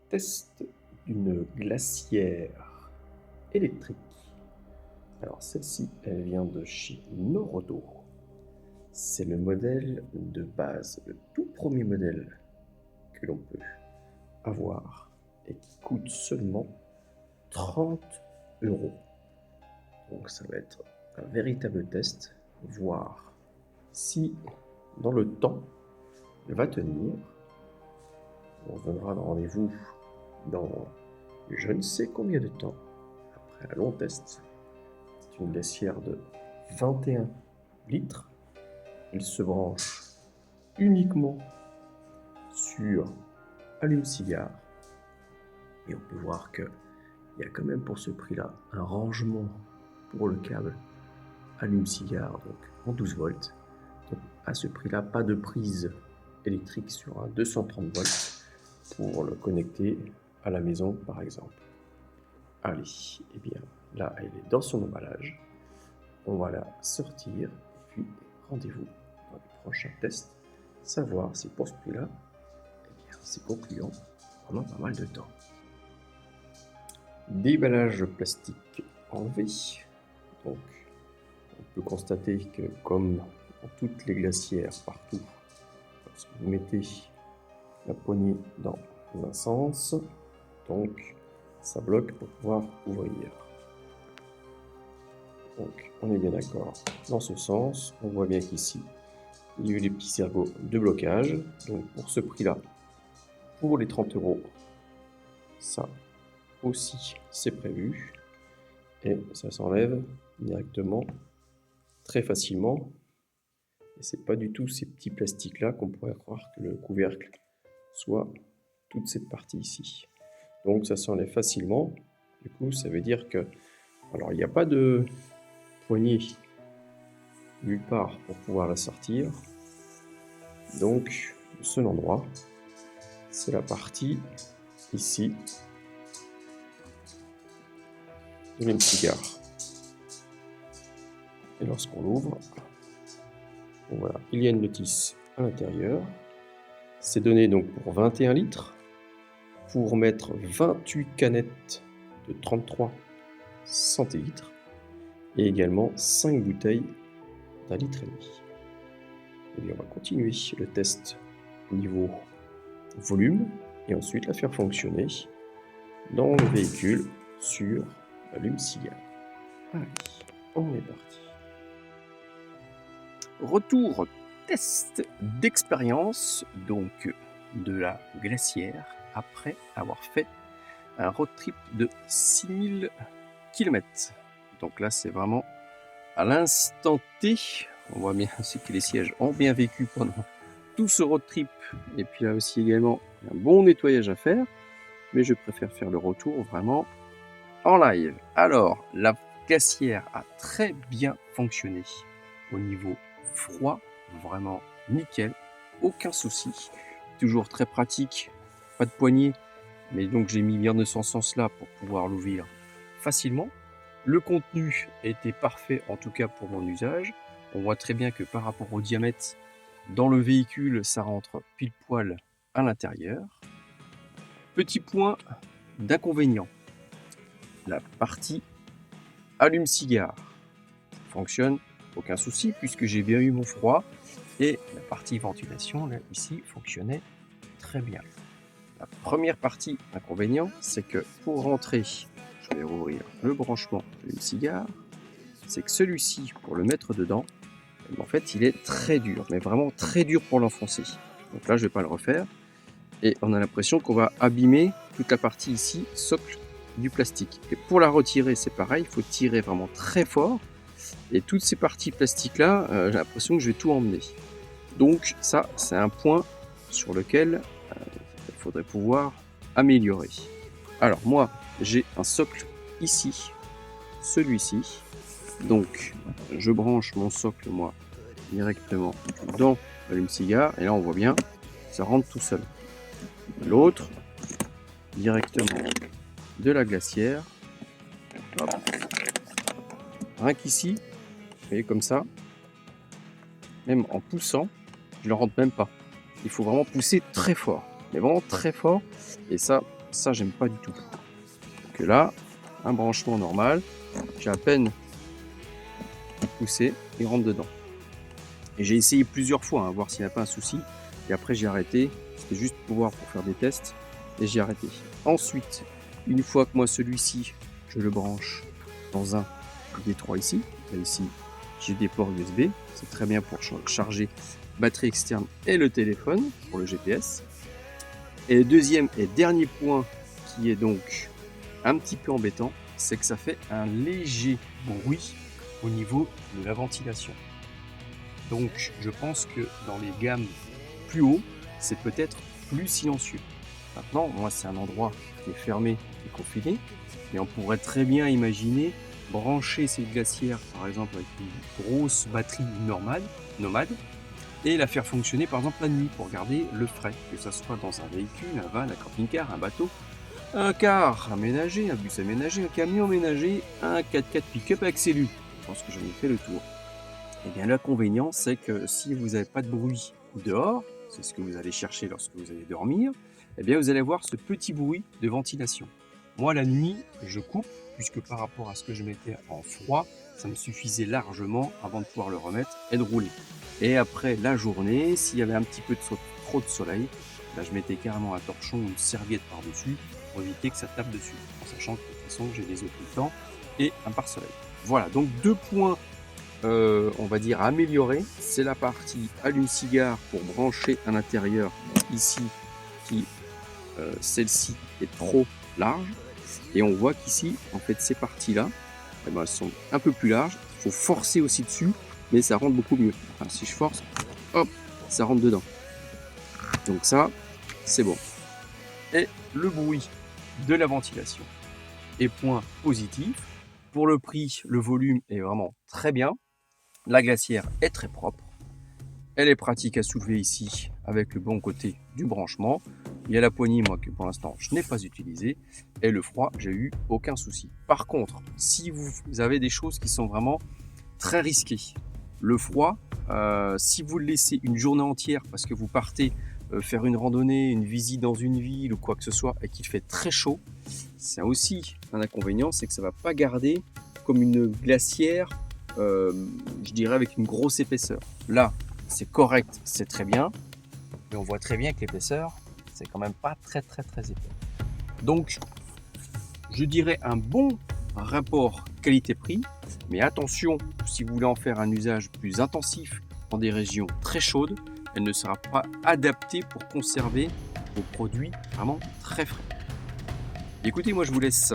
Test d'une glacière électrique. Alors celle-ci, elle vient de chez Norodo. C'est le modèle de base, le tout premier modèle que l'on peut avoir et qui coûte seulement 30 euros. Donc ça va être un véritable test, voir si dans le temps elle va tenir. On se donnera rendez-vous dans je ne sais combien de temps, après un long test. C'est une glacière de 21 litres. Elle se branche uniquement sur allume-cigare. Et on peut voir qu'il y a quand même pour ce prix-là un rangement pour le câble allume-cigare, donc en 12 volts. Donc à ce prix-là, pas de prise électrique sur un 230 volts pour le connecter à la maison par exemple. Allez, et bien là elle est dans son emballage. On va la sortir et puis rendez-vous dans le prochain test, savoir si pour ce prix-là, eh bien, c'est concluant pendant pas mal de temps. Déballage plastique enlevé. Donc, on peut constater que comme dans toutes les glacières partout, lorsque vous mettez la poignée dans un sens, donc ça bloque pour pouvoir ouvrir. Donc on est bien d'accord dans ce sens. On voit bien qu'ici il y a eu des petits ergots de blocage. Donc pour ce prix là, pour les 30 euros, ça aussi c'est prévu et ça s'enlève directement très facilement. Et c'est pas du tout ces petits plastiques là qu'on pourrait croire que le couvercle soit toute cette partie ici. Donc ça s'enlève facilement. Du coup ça veut dire que alors il n'y a pas de poignée nulle part pour pouvoir la sortir. Donc le seul endroit c'est la partie ici de l'allume-cigare. Et lorsqu'on l'ouvre, voilà, il y a une notice à l'intérieur. C'est donné donc pour 21 litres, pour mettre 28 canettes de 33 centilitres et également 5 bouteilles d'1,5 litre. Et bien on va continuer le test au niveau volume et ensuite la faire fonctionner dans le véhicule sur l'allume-cigare. Allez, on est parti. Retour test d'expérience donc de la glacière après avoir fait un road trip de 6000 km. Donc là c'est vraiment à l'instant T. On voit bien c'est que les sièges ont bien vécu pendant tout ce road trip et puis là aussi également un bon nettoyage à faire, mais je préfère faire le retour vraiment en live. Alors la glacière a très bien fonctionné au niveau froid, vraiment nickel, aucun souci, toujours très pratique, pas de poignée, mais donc j'ai mis bien de ce sens là pour pouvoir l'ouvrir facilement. Le contenu était parfait en tout cas pour mon usage. On voit très bien que par rapport au diamètre dans le véhicule ça rentre pile poil à l'intérieur. Petit point d'inconvénient, la partie allume-cigare fonctionne aucun souci puisque j'ai bien eu mon froid et la partie ventilation là ici fonctionnait très bien. La première partie inconvénient c'est que pour rentrer, je vais rouvrir le branchement allume-cigare, c'est que celui-ci pour le mettre dedans, en fait il est très dur, mais vraiment très dur pour l'enfoncer. Donc là je vais pas le refaire et on a l'impression qu'on va abîmer toute la partie ici socle du plastique. Et pour la retirer c'est pareil, il faut tirer vraiment très fort. Et toutes ces parties plastiques là, j'ai l'impression que je vais tout emmener. Donc ça, c'est un point sur lequel il faudrait pouvoir améliorer. Alors moi, j'ai un socle ici, celui-ci. Donc je branche mon socle moi directement dans l'allume-cigare et là on voit bien, ça rentre tout seul. L'autre directement de la glacière. Hop. Rien qu'ici, vous voyez comme ça, même en poussant, je ne le rentre même pas. Il faut vraiment pousser très fort, mais vraiment très fort. Et ça Ça, j'aime pas du tout. Que là, un branchement normal, j'ai à peine poussé, il rentre dedans. Et j'ai essayé plusieurs fois, voir s'il n'y a pas un souci. Et après, j'ai arrêté. C'était juste pour faire des tests. Et j'ai arrêté. Ensuite, une fois que moi, celui-ci, je le branche dans un des trois ici. Là, ici, j'ai des ports USB. C'est très bien pour charger batterie externe et le téléphone pour le GPS. Et le deuxième et dernier point qui est donc un petit peu embêtant, c'est que ça fait un léger bruit au niveau de la ventilation. Donc je pense que dans les gammes plus haut, c'est peut-être plus silencieux. Maintenant, moi c'est un endroit qui est fermé et confiné, mais on pourrait très bien imaginer brancher cette glacière par exemple avec une grosse batterie nomade, et la faire fonctionner par exemple la nuit pour garder le frais, que ce soit dans un véhicule, un van, un camping-car, un bateau, un car aménagé, un bus aménagé, un camion aménagé, un 4x4 pick-up avec cellule. Je pense que j'en ai fait le tour. Et bien l'inconvénient, c'est que si vous n'avez pas de bruit dehors, c'est ce que vous allez chercher lorsque vous allez dormir, eh bien vous allez avoir ce petit bruit de ventilation. Moi la nuit, je coupe, puisque par rapport à ce que je mettais en froid, ça me suffisait largement avant de pouvoir le remettre et de rouler. Et après la journée, s'il y avait un petit peu trop de soleil, là, je mettais carrément un torchon ou une serviette par-dessus pour éviter que ça tape dessus, en sachant que de toute façon j'ai des eaux tout le temps et un pare-soleil. Voilà, donc 2 points on va dire améliorer, c'est la partie allume-cigare pour brancher à l'intérieur ici qui celle-ci est trop large, et on voit qu'ici en fait ces parties là elles sont un peu plus larges, il faut forcer aussi dessus mais ça rentre beaucoup mieux. Enfin, si je force, hop, ça rentre dedans, donc ça c'est bon. Et le bruit de la ventilation est point positif. Pour le prix, le volume est vraiment très bien. La glacière est très propre, elle est pratique à soulever ici avec le bon côté du branchement. Il y a la poignée, moi, que pour l'instant je n'ai pas utilisée, et le froid, j'ai eu aucun souci. Par contre, si vous avez des choses qui sont vraiment très risquées, le froid, si vous le laissez une journée entière parce que vous partez faire une randonnée, une visite dans une ville ou quoi que ce soit, et qu'il fait très chaud, c'est aussi un inconvénient, c'est que ça ne va pas garder comme une glacière, je dirais avec une grosse épaisseur. Là, c'est correct, c'est très bien, mais on voit très bien que l'épaisseur, c'est quand même pas très épais. Donc, je dirais un bon rapport qualité-prix, mais attention, si vous voulez en faire un usage plus intensif dans des régions très chaudes, elle ne sera pas adaptée pour conserver vos produits vraiment très frais. Écoutez, moi je vous laisse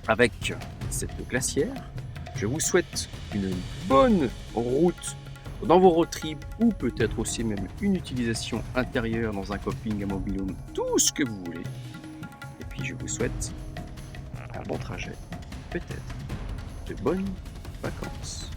avec cette glacière. Je vous souhaite une bonne route dans vos road trips, ou peut-être aussi même une utilisation intérieure dans un camping, un mobil-home, tout ce que vous voulez. Et puis je vous souhaite un bon trajet, peut-être de bonnes vacances.